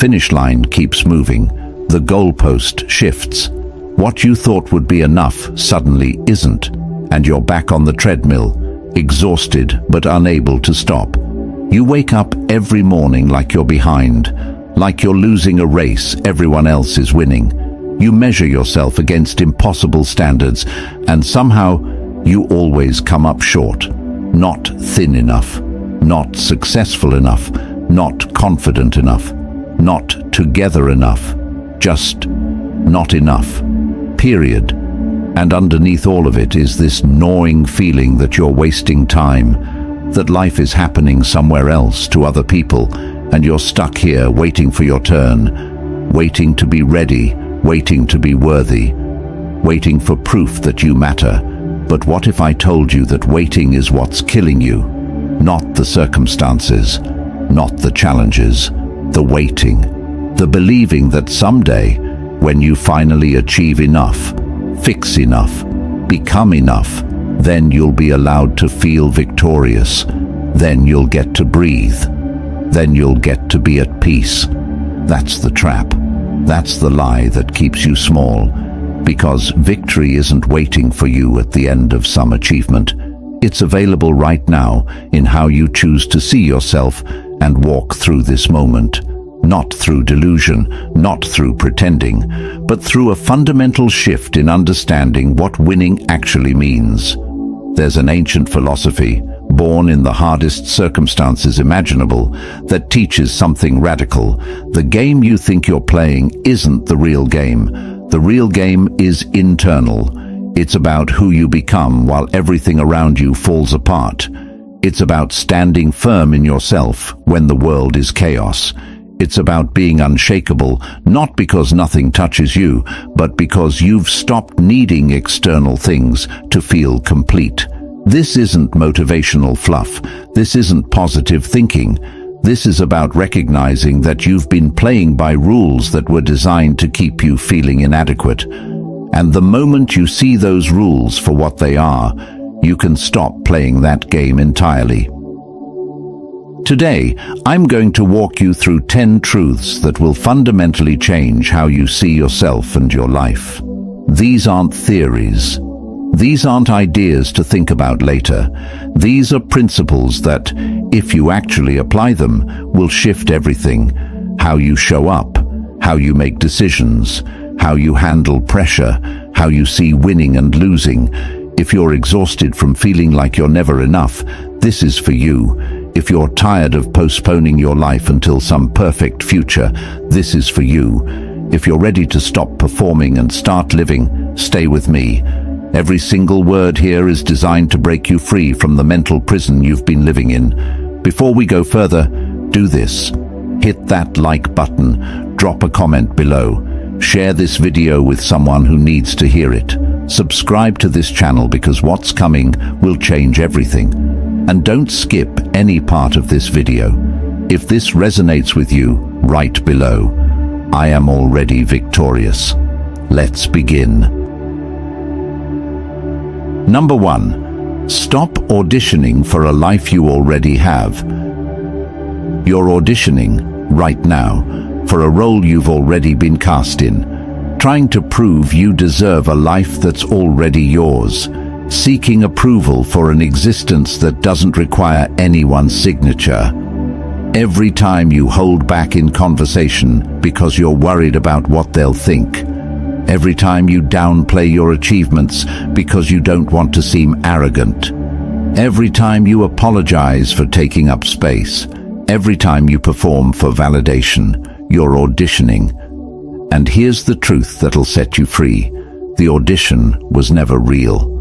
finish line keeps moving. The goalpost shifts. What you thought would be enough suddenly isn't, and you're back on the treadmill, exhausted but unable to stop. You wake up every morning like you're behind, like you're losing a race everyone else is winning. You measure yourself against impossible standards, and somehow you always come up short. Not thin enough, not successful enough, not confident enough, not together enough, just not enough. Period. And underneath all of it is this gnawing feeling that you're wasting time, that life is happening somewhere else to other people, and you're stuck here waiting for your turn, waiting to be ready, waiting to be worthy, waiting for proof that you matter. But what if I told you that waiting is what's killing you? Not the circumstances, not the challenges, the waiting, the believing that someday, when you finally achieve enough, fix enough, become enough, then you'll be allowed to feel victorious. Then you'll get to breathe. Then you'll get to be at peace. That's the trap. That's the lie that keeps you small, because victory isn't waiting for you at the end of some achievement. It's available right now in how you choose to see yourself and walk through this moment. Not through delusion, not through pretending, but through a fundamental shift in understanding what winning actually means. There's an ancient philosophy, born in the hardest circumstances imaginable, that teaches something radical. The game you think you're playing isn't the real game. The real game is internal. It's about who you become while everything around you falls apart. It's about standing firm in yourself when the world is chaos. It's about being unshakable, not because nothing touches you, but because you've stopped needing external things to feel complete. This isn't motivational fluff. This isn't positive thinking. This is about recognizing that you've been playing by rules that were designed to keep you feeling inadequate. And the moment you see those rules for what they are, you can stop playing that game entirely. Today, I'm going to walk you through 10 truths that will fundamentally change how you see yourself and your life. These aren't theories. These aren't ideas to think about later. These are principles that, if you actually apply them, will shift everything. How you show up, how you make decisions, how you handle pressure, how you see winning and losing. If you're exhausted from feeling like you're never enough, this is for you. If you're tired of postponing your life until some perfect future, this is for you. If you're ready to stop performing and start living, stay with me. Every single word here is designed to break you free from the mental prison you've been living in. Before we go further, do this. Hit that like button, drop a comment below, share this video with someone who needs to hear it. Subscribe to this channel because what's coming will change everything. And don't skip any part of this video. If this resonates with you, write below, "I am already victorious." Let's begin. Number 1. Stop auditioning for a life you already have. You're auditioning, right now, for a role you've already been cast in, trying to prove you deserve a life that's already yours, seeking approval for an existence that doesn't require anyone's signature. Every time you hold back in conversation because you're worried about what they'll think. Every time you downplay your achievements because you don't want to seem arrogant. Every time you apologize for taking up space. Every time you perform for validation, you're auditioning. And here's the truth that'll set you free. The audition was never real.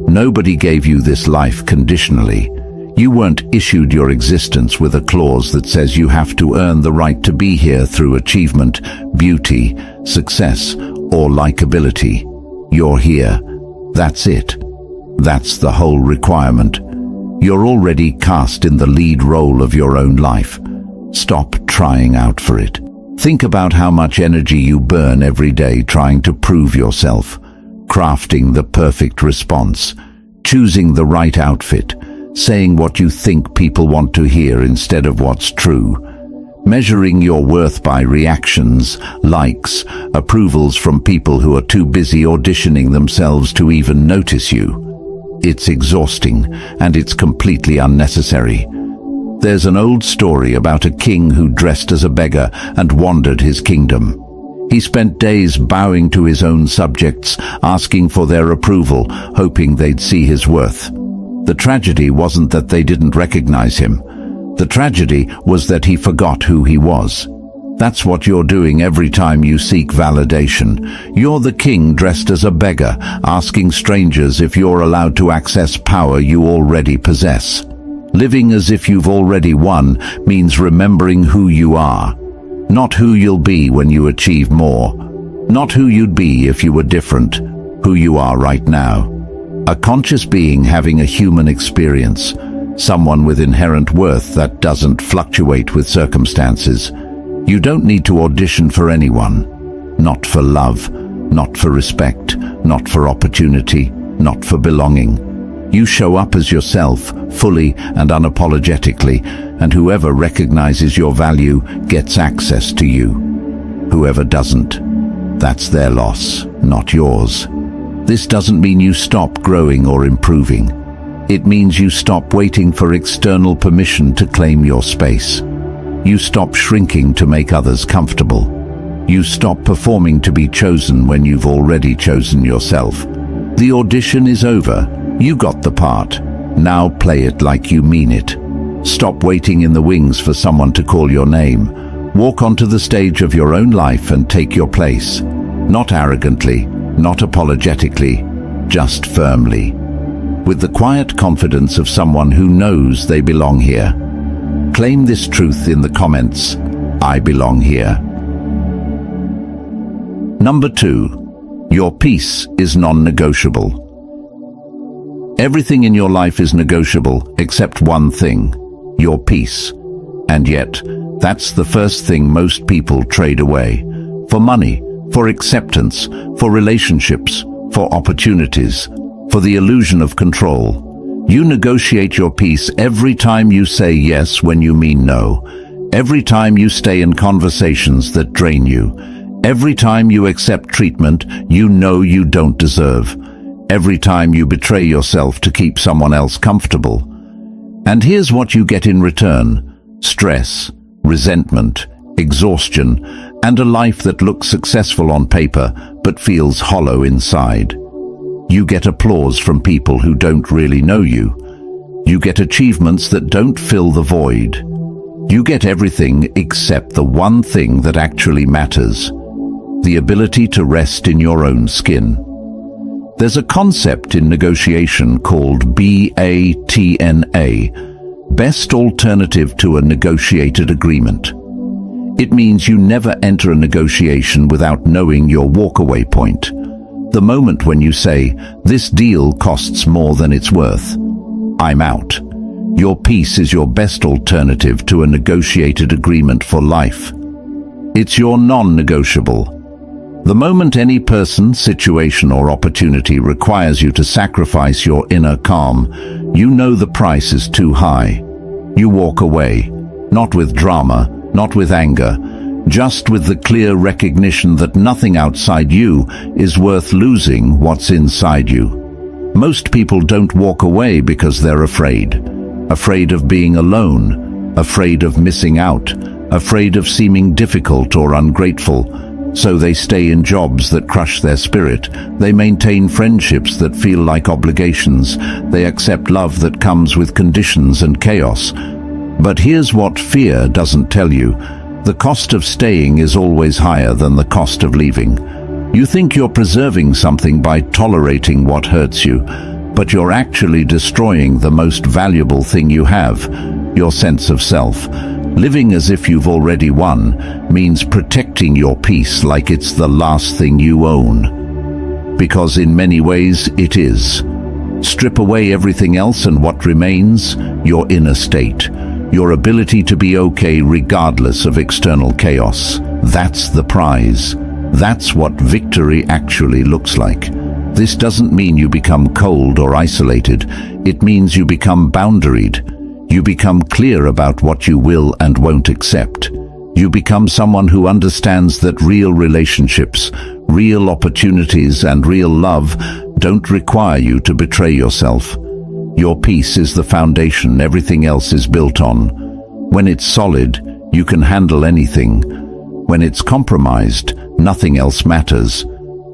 Nobody gave you this life conditionally. You weren't issued your existence with a clause that says you have to earn the right to be here through achievement, beauty, success, or likability. You're here. That's it. That's the whole requirement. You're already cast in the lead role of your own life. Stop trying out for it. Think about how much energy you burn every day trying to prove yourself, crafting the perfect response, choosing the right outfit, saying what you think people want to hear instead of what's true. measuring your worth by reactions, likes, approvals from people who are too busy auditioning themselves to even notice you. It's exhausting, and it's completely unnecessary. There's an old story about a king who dressed as a beggar and wandered his kingdom. He spent days bowing to his own subjects, asking for their approval, hoping they'd see his worth. The tragedy wasn't that they didn't recognize him. The tragedy was that he forgot who he was. That's what you're doing every time you seek validation. You're the king dressed as a beggar, asking strangers if you're allowed to access power you already possess. Living as if you've already won means remembering who you are, not who you'll be when you achieve more, not who you'd be if you were different, who you are right now. A conscious being having a human experience, someone with inherent worth that doesn't fluctuate with circumstances. You don't need to audition for anyone. Not for love, not for respect, not for opportunity, not for belonging. You show up as yourself, fully and unapologetically, and whoever recognizes your value gets access to you. Whoever doesn't, that's their loss, not yours. This doesn't mean you stop growing or improving. It means you stop waiting for external permission to claim your space. You stop shrinking to make others comfortable. You stop performing to be chosen when you've already chosen yourself. The audition is over. You got the part. Now play it like you mean it. Stop waiting in the wings for someone to call your name. Walk onto the stage of your own life and take your place. Not arrogantly, not apologetically, just firmly. With the quiet confidence of someone who knows they belong here. Claim this truth in the comments. I belong here. Number 2. Your peace is non-negotiable. Everything in your life is negotiable except one thing, your peace. And yet, that's the first thing most people trade away. For money, for acceptance, for relationships, for opportunities, for the illusion of control. You negotiate your peace every time you say yes when you mean no. Every time you stay in conversations that drain you. Every time you accept treatment you know you don't deserve. Every time you betray yourself to keep someone else comfortable. And here's what you get in return: stress, resentment, exhaustion, and a life that looks successful on paper but feels hollow inside. You get applause from people who don't really know you. You get achievements that don't fill the void. You get everything except the one thing that actually matters: the ability to rest in your own skin. There's a concept in negotiation called BATNA, best alternative to a negotiated agreement. It means you never enter a negotiation without knowing your walkaway point. The moment when you say, "This deal costs more than it's worth. I'm out." Your peace is your best alternative to a negotiated agreement for life. It's your non-negotiable. The moment any person, situation, or opportunity requires you to sacrifice your inner calm, you know the price is too high. You walk away, not with drama, not with anger, just with the clear recognition that nothing outside you is worth losing what's inside you. Most people don't walk away because they're afraid. Afraid of being alone, afraid of missing out, afraid of seeming difficult or ungrateful. So they stay in jobs that crush their spirit. They maintain friendships that feel like obligations. They accept love that comes with conditions and chaos. But here's what fear doesn't tell you. The cost of staying is always higher than the cost of leaving. You think you're preserving something by tolerating what hurts you, but you're actually destroying the most valuable thing you have, your sense of self. Living as if you've already won means protecting your peace like it's the last thing you own. Because in many ways it is. Strip away everything else and what remains? Your inner state. Your ability to be okay regardless of external chaos. That's the prize. That's what victory actually looks like. This doesn't mean you become cold or isolated. It means you become boundaried. You become clear about what you will and won't accept. You become someone who understands that real relationships, real opportunities, and real love don't require you to betray yourself. Your peace is the foundation everything else is built on. When it's solid, you can handle anything. When it's compromised, nothing else matters.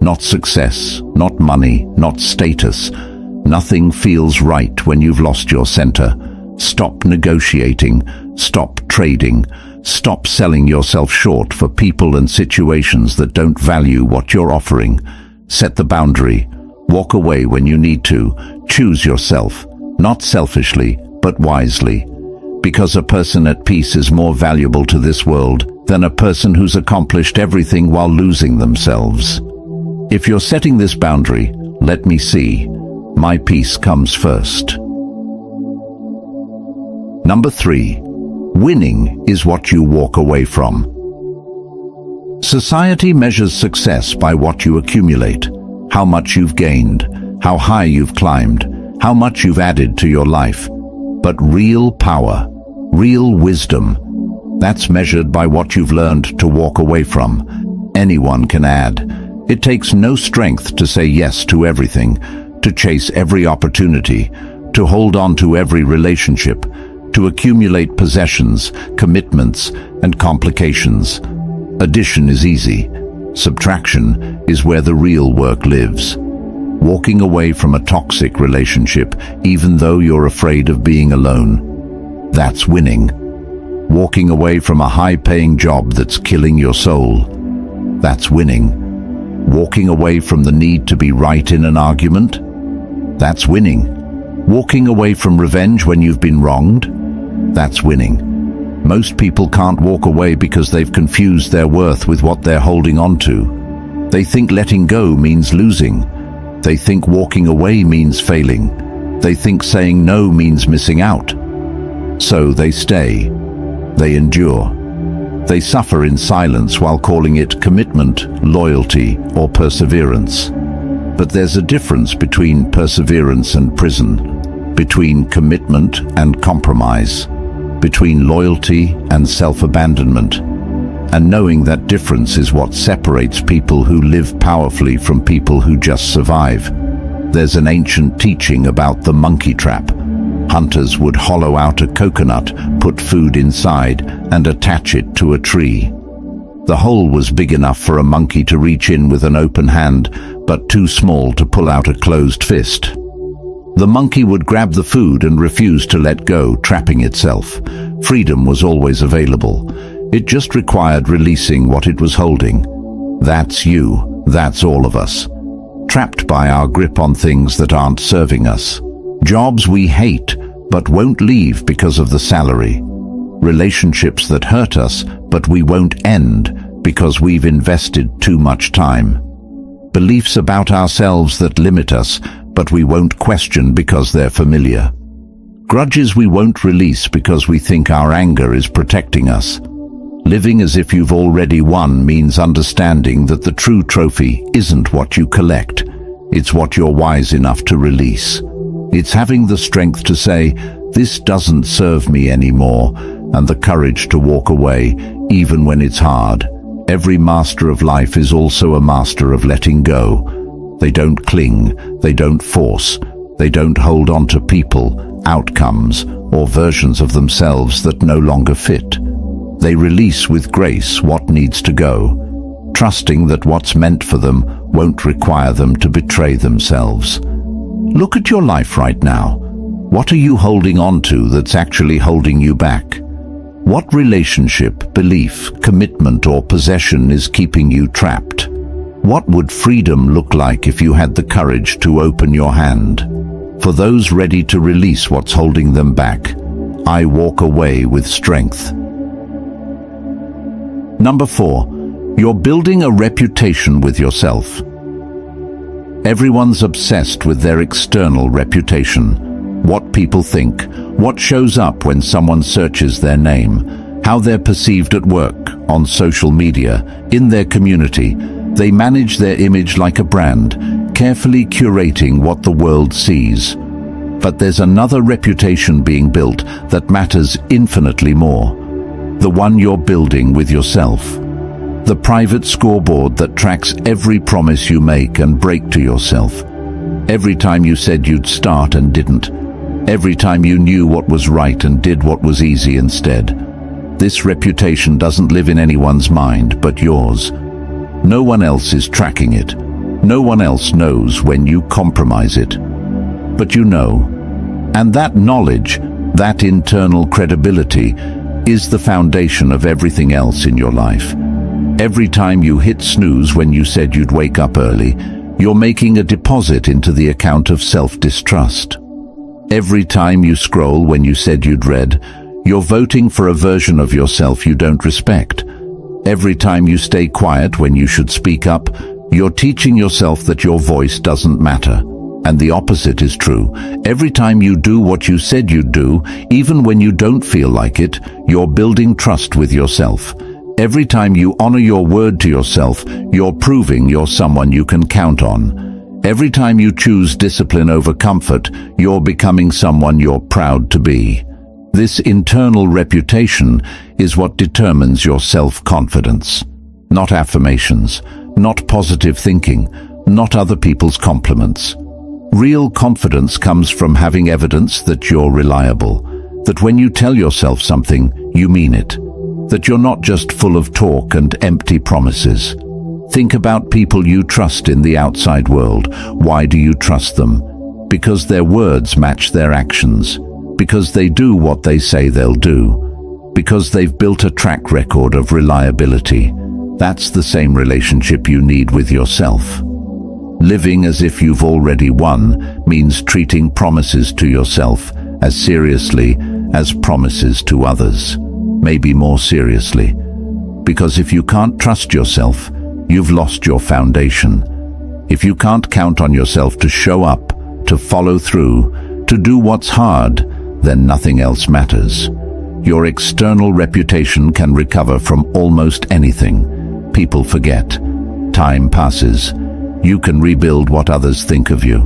Not success, not money, not status. Nothing feels right when you've lost your center. Stop negotiating. Stop trading. Stop selling yourself short for people and situations that don't value what you're offering. Set the boundary. Walk away when you need to. Choose yourself, not selfishly, but wisely. Because a person at peace is more valuable to this world than a person who's accomplished everything while losing themselves. If you're setting this boundary, let me see. My peace comes first. Number 3. Winning is what you walk away from. Society measures success by what you accumulate, how much you've gained, how high you've climbed, how much you've added to your life. But real power, real wisdom, that's measured by what you've learned to walk away from. Anyone can add. It takes no strength to say yes to everything, to chase every opportunity, to hold on to every relationship, to accumulate possessions, commitments, and complications. Addition is easy. Subtraction is where the real work lives. Walking away from a toxic relationship, even though you're afraid of being alone. That's winning. Walking away from a high-paying job that's killing your soul. That's winning. Walking away from the need to be right in an argument. That's winning. Walking away from revenge when you've been wronged. That's winning. Most people can't walk away because they've confused their worth with what they're holding on to. They think letting go means losing. They think walking away means failing. They think saying no means missing out. So they stay. They endure. They suffer in silence while calling it commitment, loyalty, or perseverance. But there's a difference between perseverance and prison, between commitment and compromise, between loyalty and self-abandonment. And knowing that difference is what separates people who live powerfully from people who just survive. There's an ancient teaching about the monkey trap. Hunters would hollow out a coconut, put food inside, and attach it to a tree. The hole was big enough for a monkey to reach in with an open hand, but too small to pull out a closed fist. The monkey would grab the food and refuse to let go, trapping itself. Freedom was always available. It just required releasing what it was holding. That's you, that's all of us. Trapped by our grip on things that aren't serving us. Jobs we hate, but won't leave because of the salary. Relationships that hurt us, but we won't end because we've invested too much time. Beliefs about ourselves that limit us, but we won't question because they're familiar. Grudges we won't release because we think our anger is protecting us. Living as if you've already won means understanding that the true trophy isn't what you collect. It's what you're wise enough to release. It's having the strength to say, this doesn't serve me anymore, and the courage to walk away, even when it's hard. Every master of life is also a master of letting go. They don't cling, they don't force, they don't hold on to people, outcomes, or versions of themselves that no longer fit. They release with grace what needs to go, trusting that what's meant for them won't require them to betray themselves. Look at your life right now. What are you holding on to that's actually holding you back? What relationship, belief, commitment, or possession is keeping you trapped? What would freedom look like if you had the courage to open your hand? For those ready to release what's holding them back, I walk away with strength. Number 4, you're building a reputation with yourself. Everyone's obsessed with their external reputation. What people think, what shows up when someone searches their name, how they're perceived at work, on social media, in their community. They manage their image like a brand, carefully curating what the world sees. But there's another reputation being built that matters infinitely more. the one you're building with yourself. The private scoreboard that tracks every promise you make and break to yourself. Every time you said you'd start and didn't. Every time you knew what was right and did what was easy instead. This reputation doesn't live in anyone's mind but yours. No one else is tracking it. No one else knows when you compromise it. But you know. And that knowledge, that internal credibility, is the foundation of everything else in your life. Every time you hit snooze when you said you'd wake up early, you're making a deposit into the account of self-distrust. Every time you scroll when you said you'd read, you're voting for a version of yourself you don't respect. Every time you stay quiet when you should speak up, you're teaching yourself that your voice doesn't matter. And the opposite is true. Every time you do what you said you'd do, even when you don't feel like it, you're building trust with yourself. Every time you honor your word to yourself, you're proving you're someone you can count on. Every time you choose discipline over comfort, you're becoming someone you're proud to be. This internal reputation is what determines your self-confidence. Not affirmations, not positive thinking, not other people's compliments. Real confidence comes from having evidence that you're reliable, that when you tell yourself something, you mean it, that you're not just full of talk and empty promises. Think about people you trust in the outside world. Why do you trust them? Because their words match their actions. Because they do what they say they'll do. Because they've built a track record of reliability. That's the same relationship you need with yourself. Living as if you've already won means treating promises to yourself as seriously as promises to others. Maybe more seriously. Because if you can't trust yourself, you've lost your foundation. If you can't count on yourself to show up, to follow through, to do what's hard, then nothing else matters. Your external reputation can recover from almost anything. People forget. Time passes. You can rebuild what others think of you.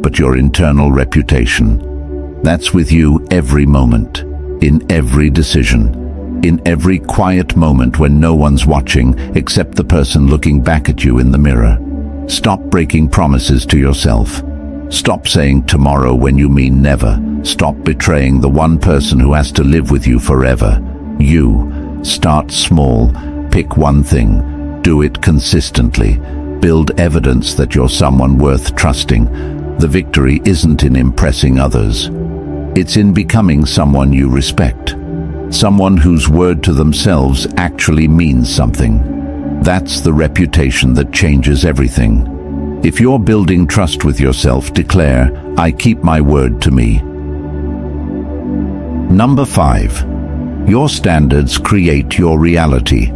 But your internal reputation, that's with you every moment, in every decision, in every quiet moment when no one's watching except the person looking back at you in the mirror. Stop breaking promises to yourself. Stop saying tomorrow when you mean never. Stop betraying the one person who has to live with you forever. You. Start small. Pick one thing. Do it consistently. Build evidence that you're someone worth trusting. The victory isn't in impressing others. It's in becoming someone you respect. Someone whose word to themselves actually means something. That's the reputation that changes everything. If you're building trust with yourself, declare, I keep my word to me. Number 5. Your standards create your reality.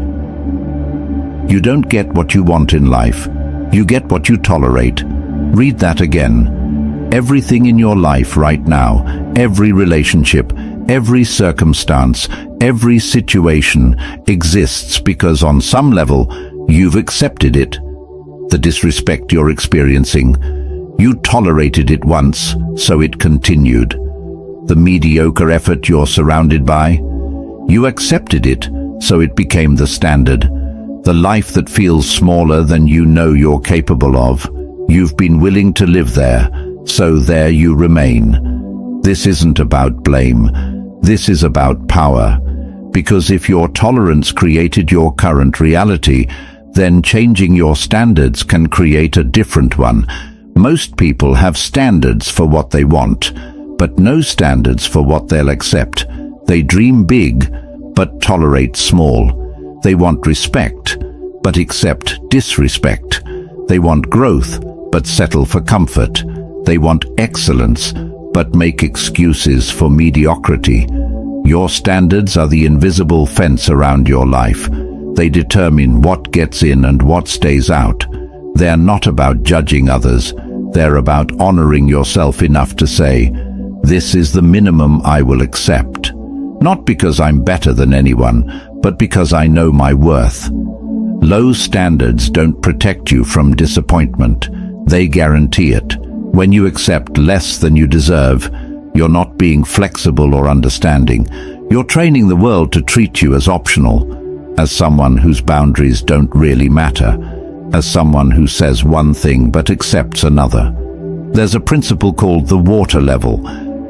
You don't get what you want in life. You get what you tolerate. Read that again. Everything in your life right now, every relationship, every circumstance, every situation exists because on some level you've accepted it. The disrespect you're experiencing, you tolerated it once, so it continued. The mediocre effort you're surrounded by, you accepted it, so it became the standard. The life that feels smaller than you know you're capable of, you've been willing to live there, so there you remain. This isn't about blame. This is about power. Because if your tolerance created your current reality, then changing your standards can create a different one. Most people have standards for what they want, but no standards for what they'll accept. They dream big, but tolerate small. They want respect, but accept disrespect. They want growth, but settle for comfort. They want excellence, but make excuses for mediocrity. Your standards are the invisible fence around your life. They determine what gets in and what stays out. They're not about judging others. They're about honoring yourself enough to say, this is the minimum I will accept. Not because I'm better than anyone, but because I know my worth. Low standards don't protect you from disappointment. They guarantee it. When you accept less than you deserve, you're not being flexible or understanding. You're training the world to treat you as optional, as someone whose boundaries don't really matter, as someone who says one thing but accepts another. There's a principle called the water level.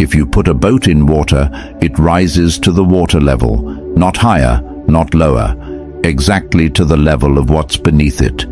If you put a boat in water, it rises to the water level, not higher, not lower, exactly to the level of what's beneath it.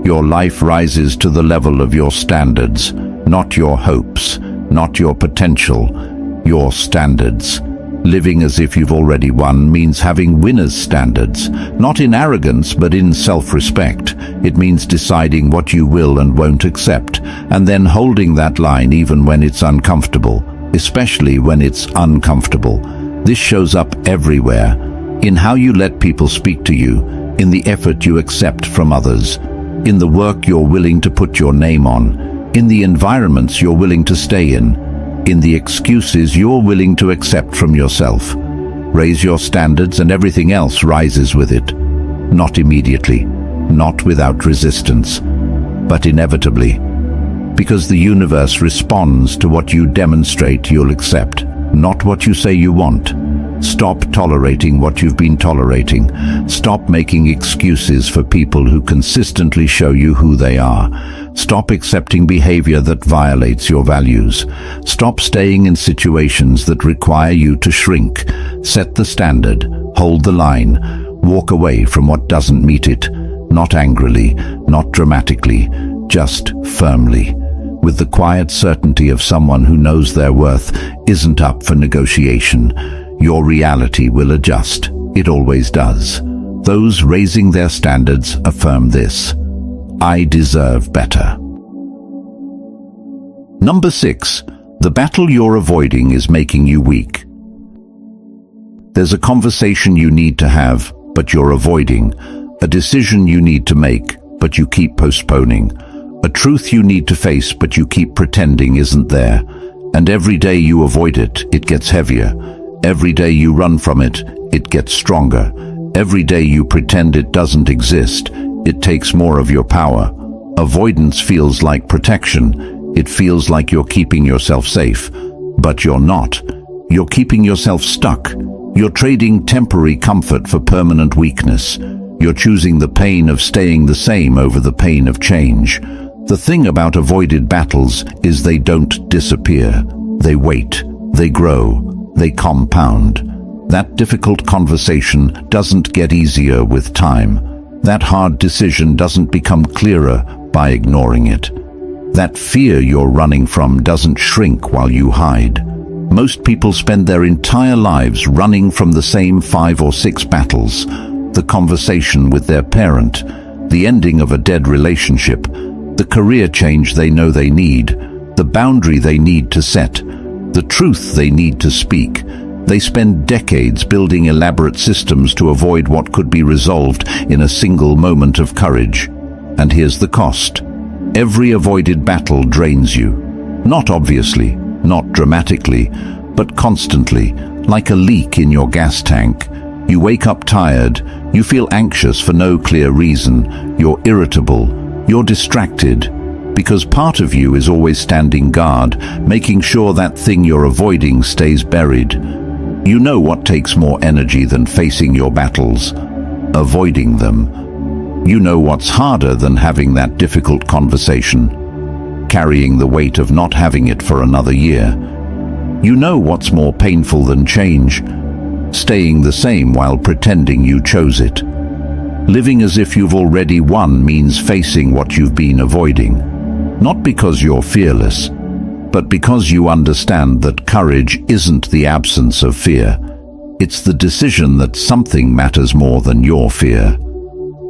Your life rises to the level of your standards, not your hopes, not your potential, your standards. Living as if you've already won means having winner's standards, not in arrogance but in self-respect. It means deciding what you will and won't accept, and then holding that line even when it's uncomfortable, especially when it's uncomfortable. This shows up everywhere, in how you let people speak to you, in the effort you accept from others, in the work you're willing to put your name on, in the environments you're willing to stay in the excuses you're willing to accept from yourself. Raise your standards and everything else rises with it. Not immediately, not without resistance, but inevitably. Because the universe responds to what you demonstrate you'll accept, not what you say you want. Stop tolerating what you've been tolerating. Stop making excuses for people who consistently show you who they are. Stop accepting behavior that violates your values. Stop staying in situations that require you to shrink. Set the standard, hold the line, walk away from what doesn't meet it, not angrily, not dramatically, just firmly, with the quiet certainty of someone who knows their worth isn't up for negotiation. Your reality will adjust. It always does. Those raising their standards affirm this: I deserve better. Number 6. The battle you're avoiding is making you weak. There's a conversation you need to have, but you're avoiding. A decision you need to make, but you keep postponing. A truth you need to face, but you keep pretending isn't there. And every day you avoid it, it gets heavier. Every day you run from it, it gets stronger. Every day you pretend it doesn't exist, it takes more of your power. Avoidance feels like protection. It feels like you're keeping yourself safe. But you're not. You're keeping yourself stuck. You're trading temporary comfort for permanent weakness. You're choosing the pain of staying the same over the pain of change. The thing about avoided battles is they don't disappear. They wait. They grow. They compound. That difficult conversation doesn't get easier with time. That hard decision doesn't become clearer by ignoring it. That fear you're running from doesn't shrink while you hide. Most people spend their entire lives running from the same 5 or 6 battles. The conversation with their parent, the ending of a dead relationship, the career change they know they need, the boundary they need to set, the truth they need to speak. They spend decades building elaborate systems to avoid what could be resolved in a single moment of courage. And here's the cost. Every avoided battle drains you. Not obviously, not dramatically, but constantly, like a leak in your gas tank. You wake up tired, you feel anxious for no clear reason, you're irritable, you're distracted, because part of you is always standing guard, making sure that thing you're avoiding stays buried. You know what takes more energy than facing your battles? Avoiding them. You know what's harder than having that difficult conversation, carrying the weight of not having it for another year. You know what's more painful than change, staying the same while pretending you chose it. Living as if you've already won means facing what you've been avoiding. Not because you're fearless, but because you understand that courage isn't the absence of fear. It's the decision that something matters more than your fear.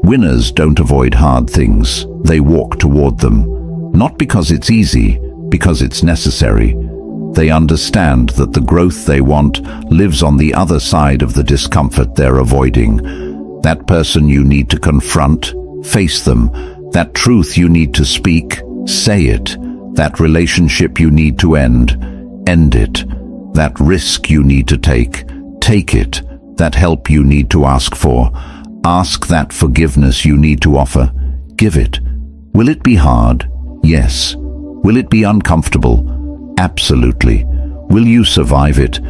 Winners don't avoid hard things, they walk toward them. Not because it's easy, because it's necessary. They understand that the growth they want lives on the other side of the discomfort they're avoiding. That person you need to confront, face them. That truth you need to speak, say it. That relationship you need to end it. That risk you need to take it. That help you need to ask for, ask. That forgiveness you need to offer, give it. Will it be hard? Yes. Will it be uncomfortable? Absolutely. Will you survive it?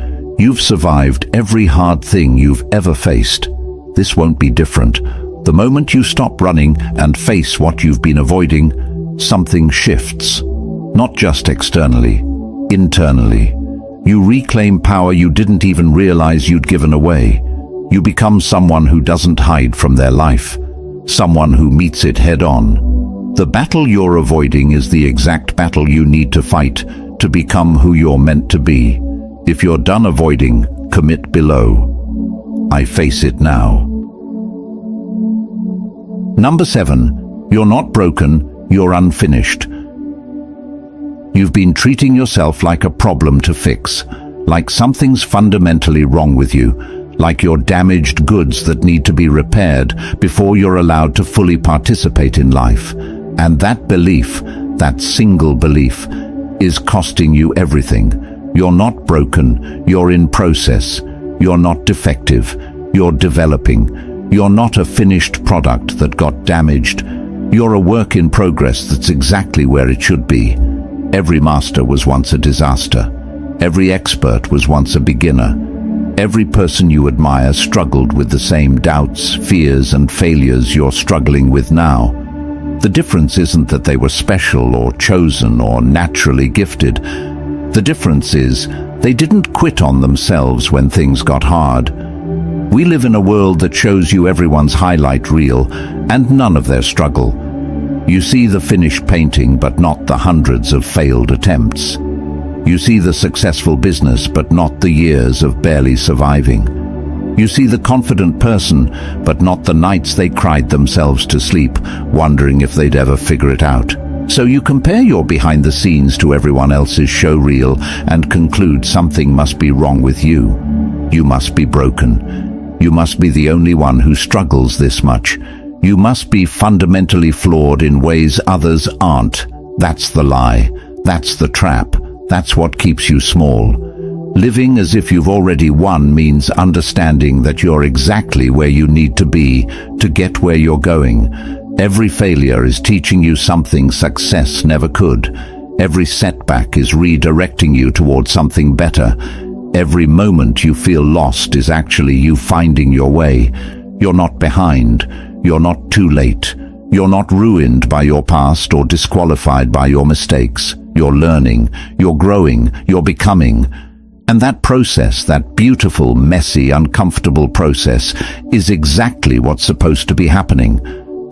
You've survived every hard thing you've ever faced. This won't be different. The moment you stop running and face what you've been avoiding, something shifts. Not just externally, internally. You reclaim power you didn't even realize you'd given away. You become someone who doesn't hide from their life, someone who meets it head-on. The battle you're avoiding is the exact battle you need to fight to become who you're meant to be. If you're done avoiding, commit below. I face it now. Number 7. You're not broken, you're unfinished. You've been treating yourself like a problem to fix, like something's fundamentally wrong with you, like you're damaged goods that need to be repaired before you're allowed to fully participate in life. And that belief, that single belief, is costing you everything. You're not broken, you're in process. You're not defective, you're developing. You're not a finished product that got damaged. You're a work in progress that's exactly where it should be. Every master was once a disaster. Every expert was once a beginner. Every person you admire struggled with the same doubts, fears, and failures you're struggling with now. The difference isn't that they were special or chosen or naturally gifted. The difference is they didn't quit on themselves when things got hard. We live in a world that shows you everyone's highlight reel and none of their struggle. You see the finished painting but not the hundreds of failed attempts. You see the successful business but not the years of barely surviving. You see the confident person but not the nights they cried themselves to sleep, wondering if they'd ever figure it out. So you compare your behind the scenes to everyone else's show reel and conclude something must be wrong with you. You must be broken. You must be the only one who struggles this much. You must be fundamentally flawed in ways others aren't. That's the lie. That's the trap. That's what keeps you small. Living as if you've already won means understanding that you're exactly where you need to be to get where you're going. Every failure is teaching you something success never could. Every setback is redirecting you towards something better. Every moment you feel lost is actually you finding your way. You're not behind. You're not too late. You're not ruined by your past or disqualified by your mistakes. You're learning. You're growing. You're becoming. And that process, that beautiful, messy, uncomfortable process, is exactly what's supposed to be happening.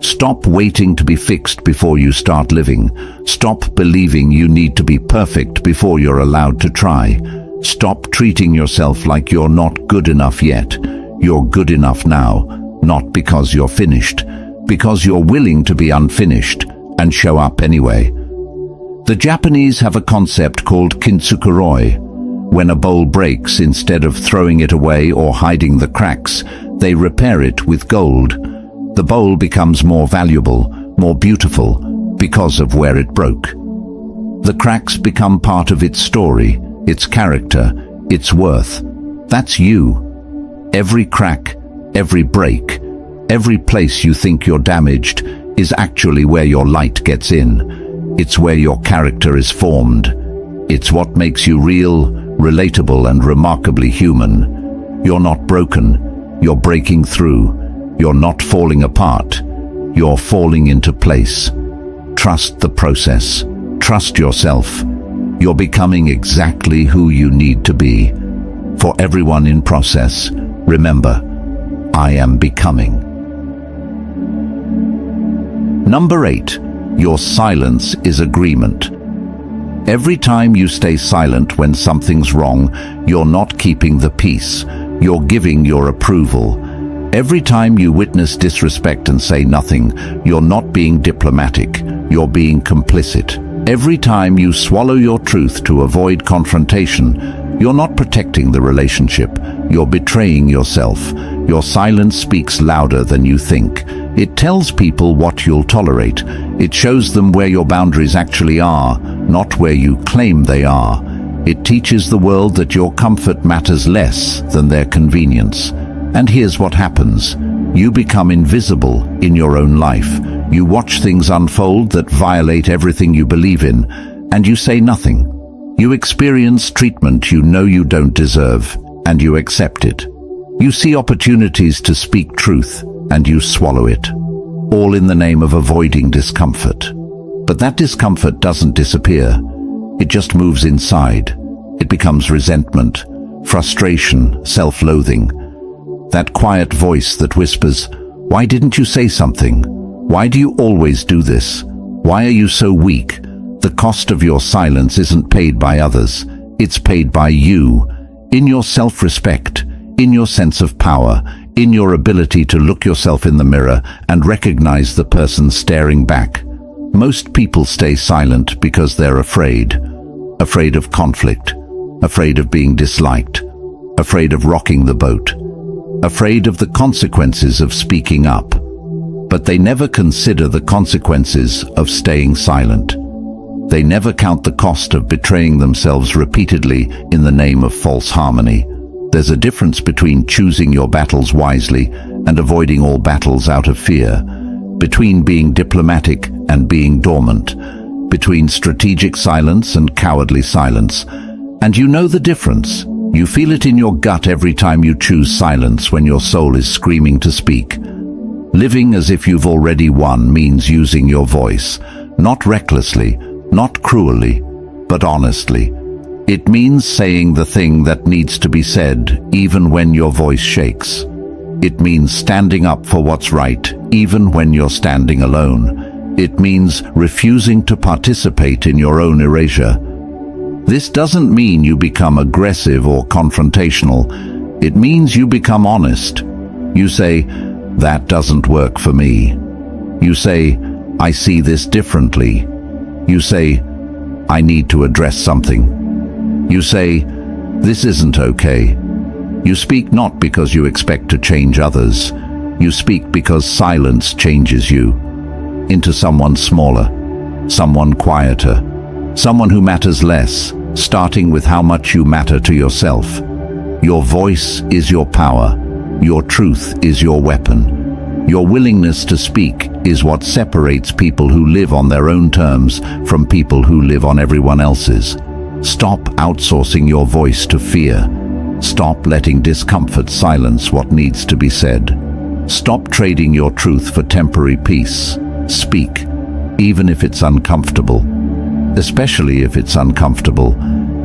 Stop waiting to be fixed before you start living. Stop believing you need to be perfect before you're allowed to try. Stop treating yourself like you're not good enough yet. You're good enough now, not because you're finished, because you're willing to be unfinished and show up anyway. The Japanese have a concept called kintsukuroi. When a bowl breaks, instead of throwing it away or hiding the cracks, they repair it with gold. The bowl becomes more valuable, more beautiful, because of where it broke. The cracks become part of its story, its character, its worth. That's you. Every crack, every break, every place you think you're damaged is actually where your light gets in. It's where your character is formed. It's what makes you real, relatable, and remarkably human. You're not broken. You're breaking through. You're not falling apart. You're falling into place. Trust the process. Trust yourself. You're becoming exactly who you need to be. For everyone in process, remember, I am becoming. Number 8. Your silence is agreement. Every time you stay silent when something's wrong, you're not keeping the peace. You're giving your approval. Every time you witness disrespect and say nothing, you're not being diplomatic. You're being complicit. Every time you swallow your truth to avoid confrontation, you're not protecting the relationship. You're betraying yourself. Your silence speaks louder than you think. It tells people what you'll tolerate. It shows them where your boundaries actually are, not where you claim they are. It teaches the world that your comfort matters less than their convenience. And here's what happens. You become invisible in your own life. You watch things unfold that violate everything you believe in, and you say nothing. You experience treatment you know you don't deserve. and you accept it. You see opportunities to speak truth, and you swallow it, all in the name of avoiding discomfort. But that discomfort doesn't disappear. It just moves inside. It becomes resentment, frustration, self-loathing. That quiet voice that whispers, "Why didn't you say something? Why do you always do this? Why are you so weak?" The cost of your silence isn't paid by others. It's paid by you, in your self-respect, in your sense of power, in your ability to look yourself in the mirror and recognize the person staring back. Most people stay silent because they're afraid. Afraid of conflict, afraid of being disliked, afraid of rocking the boat, afraid of the consequences of speaking up. But they never consider the consequences of staying silent. They never count the cost of betraying themselves repeatedly in the name of false harmony. There's a difference between choosing your battles wisely and avoiding all battles out of fear, between being diplomatic and being dormant, between strategic silence and cowardly silence. And you know the difference. You feel it in your gut every time you choose silence when your soul is screaming to speak. Living as if you've already won means using your voice, not recklessly, not cruelly, but honestly. It means saying the thing that needs to be said, even when your voice shakes. It means standing up for what's right, even when you're standing alone. It means refusing to participate in your own erasure. This doesn't mean you become aggressive or confrontational. It means you become honest. You say, "That doesn't work for me." You say, "I see this differently." You say, "I need to address something." You say, "This isn't okay." You speak not because you expect to change others. You speak because silence changes you into someone smaller, someone quieter, someone who matters less, starting with how much you matter to yourself. Your voice is your power. Your truth is your weapon. Your willingness to speak is what separates people who live on their own terms from people who live on everyone else's. Stop outsourcing your voice to fear. Stop letting discomfort silence what needs to be said. Stop trading your truth for temporary peace. Speak, even if it's uncomfortable. Especially if it's uncomfortable.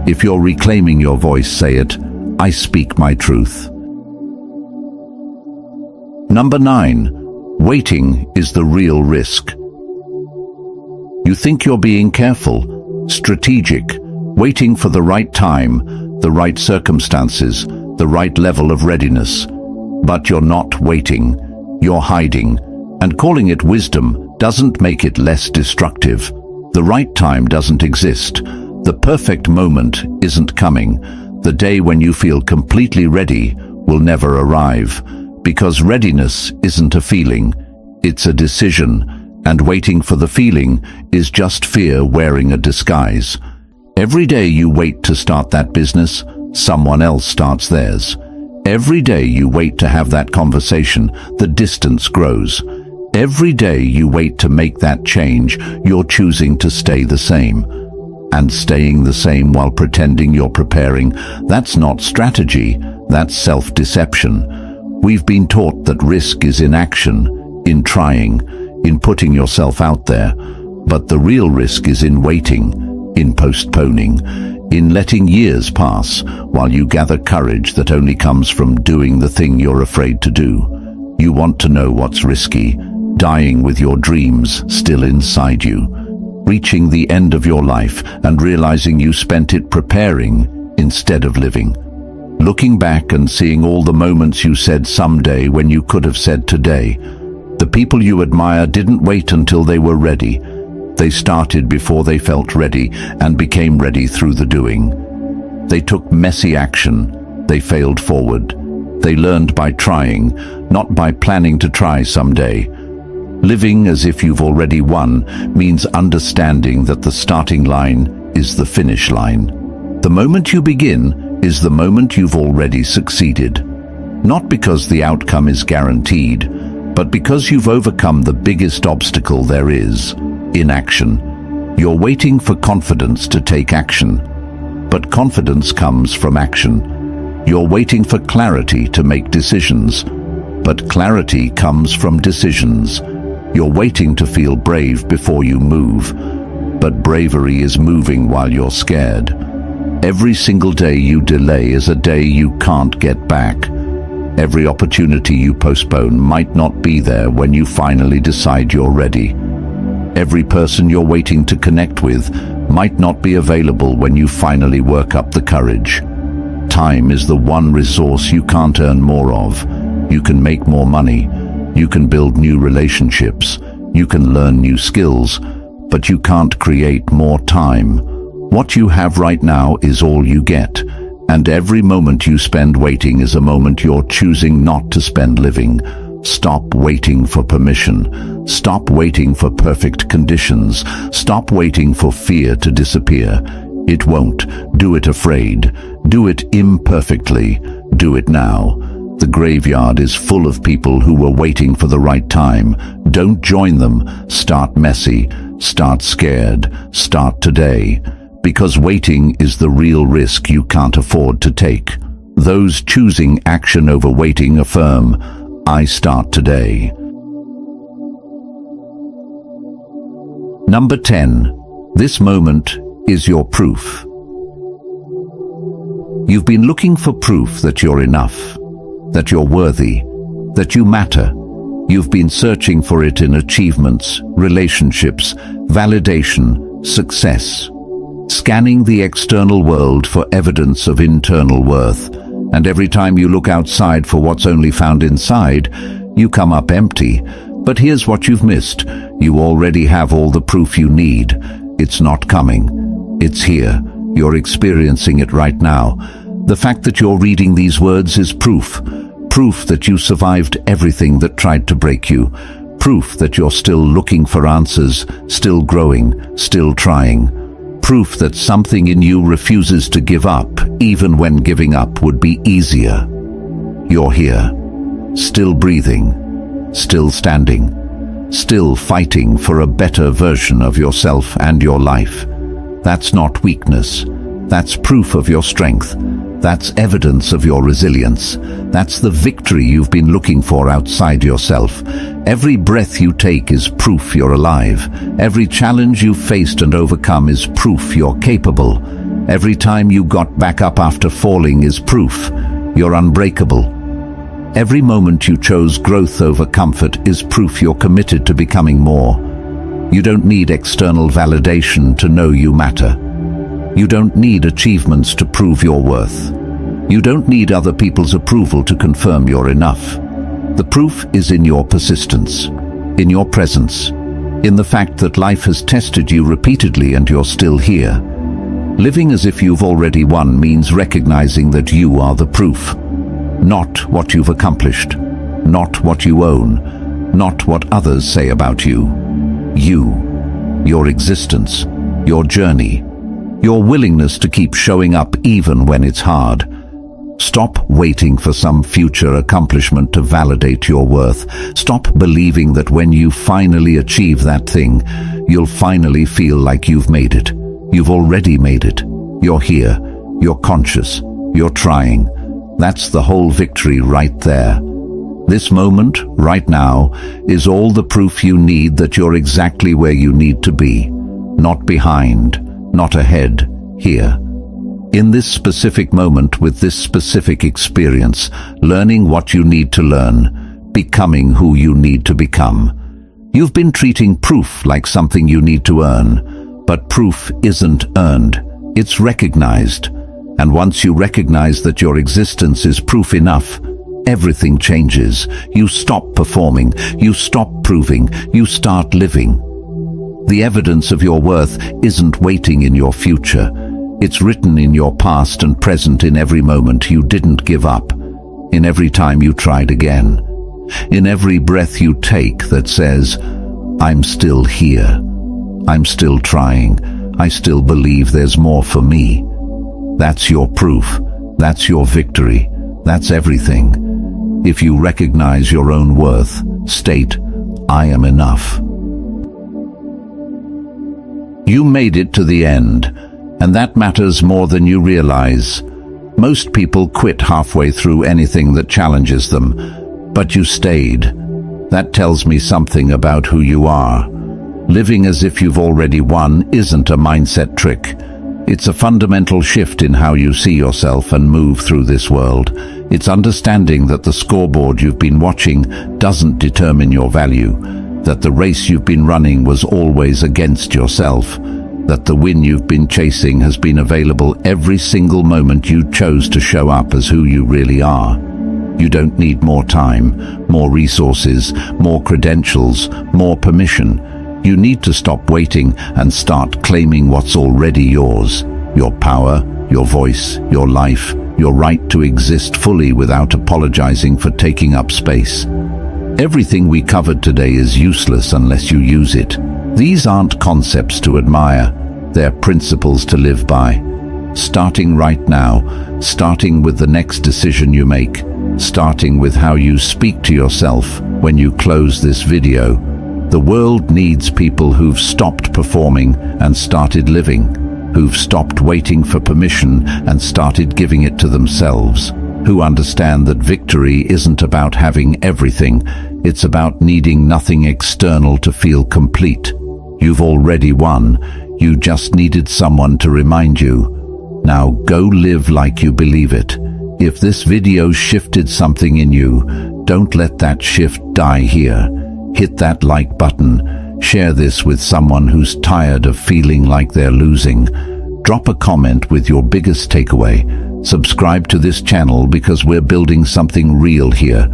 If you're reclaiming your voice, say it, "I speak my truth." Number 9. Waiting is the real risk. You think you're being careful, strategic, waiting for the right time, the right circumstances, the right level of readiness. But you're not waiting, you're hiding, and calling it wisdom doesn't make it less destructive. The right time doesn't exist. The perfect moment isn't coming. The day when you feel completely ready will never arrive, because readiness isn't a feeling, it's a decision, and waiting for the feeling is just fear wearing a disguise. Every day you wait to start that business, someone else starts theirs. Every day you wait to have that conversation, the distance grows. Every day you wait to make that change, you're choosing to stay the same. And staying the same while pretending you're preparing, that's not strategy, that's self-deception. We've been taught that risk is in action, in trying, in putting yourself out there. But the real risk is in waiting, in postponing, in letting years pass while you gather courage that only comes from doing the thing you're afraid to do. You want to know what's risky? Dying with your dreams still inside you. Reaching the end of your life and realizing you spent it preparing instead of living. Looking back and seeing all the moments you said someday when you could have said today. The people you admire didn't wait until they were ready. They started before they felt ready and became ready through the doing. They took messy action. They failed forward. They learned by trying, not by planning to try someday. Living as if you've already won means understanding that the starting line is the finish line. The moment you begin is the moment you've already succeeded. Not because the outcome is guaranteed, but because you've overcome the biggest obstacle there is, inaction. You're waiting for confidence to take action. But confidence comes from action. You're waiting for clarity to make decisions, but clarity comes from decisions. You're waiting to feel brave before you move, but bravery is moving while you're scared. Every single day you delay is a day you can't get back. Every opportunity you postpone might not be there when you finally decide you're ready. Every person you're waiting to connect with might not be available when you finally work up the courage. Time is the one resource you can't earn more of. You can make more money, you can build new relationships, you can learn new skills, but you can't create more time. What you have right now is all you get, and every moment you spend waiting is a moment you're choosing not to spend living. Stop waiting for permission. Stop waiting for perfect conditions. Stop waiting for fear to disappear. It won't. Do it afraid. Do it imperfectly. Do it now. The graveyard is full of people who were waiting for the right time. Don't join them. Start messy. Start scared. Start today. Because waiting is the real risk you can't afford to take. Those choosing action over waiting affirm, I start today. Number 10. This moment is your proof. You've been looking for proof that you're enough, that you're worthy, that you matter. You've been searching for it in achievements, relationships, validation, success. Scanning the external world for evidence of internal worth. And every time you look outside for what's only found inside, you come up empty. But here's what you've missed. You already have all the proof you need. It's not coming. It's here. You're experiencing it right now. The fact that you're reading these words is proof. Proof that you survived everything that tried to break you. Proof that you're still looking for answers, still growing, still trying. Proof that something in you refuses to give up, even when giving up would be easier. You're here, still breathing, still standing, still fighting for a better version of yourself and your life. That's not weakness. That's proof of your strength. That's evidence of your resilience. That's the victory you've been looking for outside yourself. Every breath you take is proof you're alive. Every challenge you've faced and overcome is proof you're capable. Every time you got back up after falling is proof you're unbreakable. Every moment you chose growth over comfort is proof you're committed to becoming more. You don't need external validation to know you matter. You don't need achievements to prove your worth. You don't need other people's approval to confirm you're enough. The proof is in your persistence, in your presence, in the fact that life has tested you repeatedly and you're still here. Living as if you've already won means recognizing that you are the proof. Not what you've accomplished, not what you own, not what others say about you. You, your existence, your journey, your willingness to keep showing up even when it's hard. Stop waiting for some future accomplishment to validate your worth. Stop believing that when you finally achieve that thing, you'll finally feel like you've made it. You've already made it. You're here. You're conscious. You're trying. That's the whole victory right there. This moment, right now, is all the proof you need that you're exactly where you need to be. Not behind. Not ahead, here. In this specific moment with this specific experience, learning what you need to learn, becoming who you need to become. You've been treating proof like something you need to earn, but proof isn't earned, it's recognized. And once you recognize that your existence is proof enough, everything changes. You stop performing, you stop proving, you start living. The evidence of your worth isn't waiting in your future. It's written in your past and present in every moment you didn't give up, in every time you tried again, in every breath you take that says, I'm still here. I'm still trying. I still believe there's more for me. That's your proof. That's your victory. That's everything. If you recognize your own worth, state, I am enough. You made it to the end, and that matters more than you realize. Most people quit halfway through anything that challenges them, but you stayed. That tells me something about who you are. Living as if you've already won isn't a mindset trick. It's a fundamental shift in how you see yourself and move through this world. It's understanding that the scoreboard you've been watching doesn't determine your value, that the race you've been running was always against yourself, that the win you've been chasing has been available every single moment you chose to show up as who you really are. You don't need more time, more resources, more credentials, more permission. You need to stop waiting and start claiming what's already yours. Your power, your voice, your life, your right to exist fully without apologizing for taking up space. Everything we covered today is useless unless you use it. These aren't concepts to admire, they're principles to live by. Starting right now, starting with the next decision you make, starting with how you speak to yourself when you close this video. The world needs people who've stopped performing and started living, who've stopped waiting for permission and started giving it to themselves, who understand that victory isn't about having everything, it's about needing nothing external to feel complete. You've already won, you just needed someone to remind you. Now go live like you believe it. If this video shifted something in you, don't let that shift die here. Hit that like button. Share this with someone who's tired of feeling like they're losing. Drop a comment with your biggest takeaway. Subscribe to this channel because we're building something real here.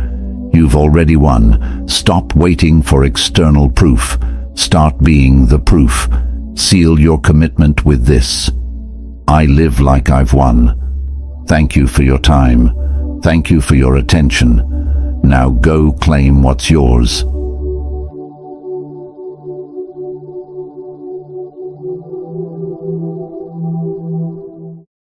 You've already won. Stop waiting for external proof. Start being the proof. Seal your commitment with this. I live like I've won. Thank you for your time. Thank you for your attention. Now go claim what's yours.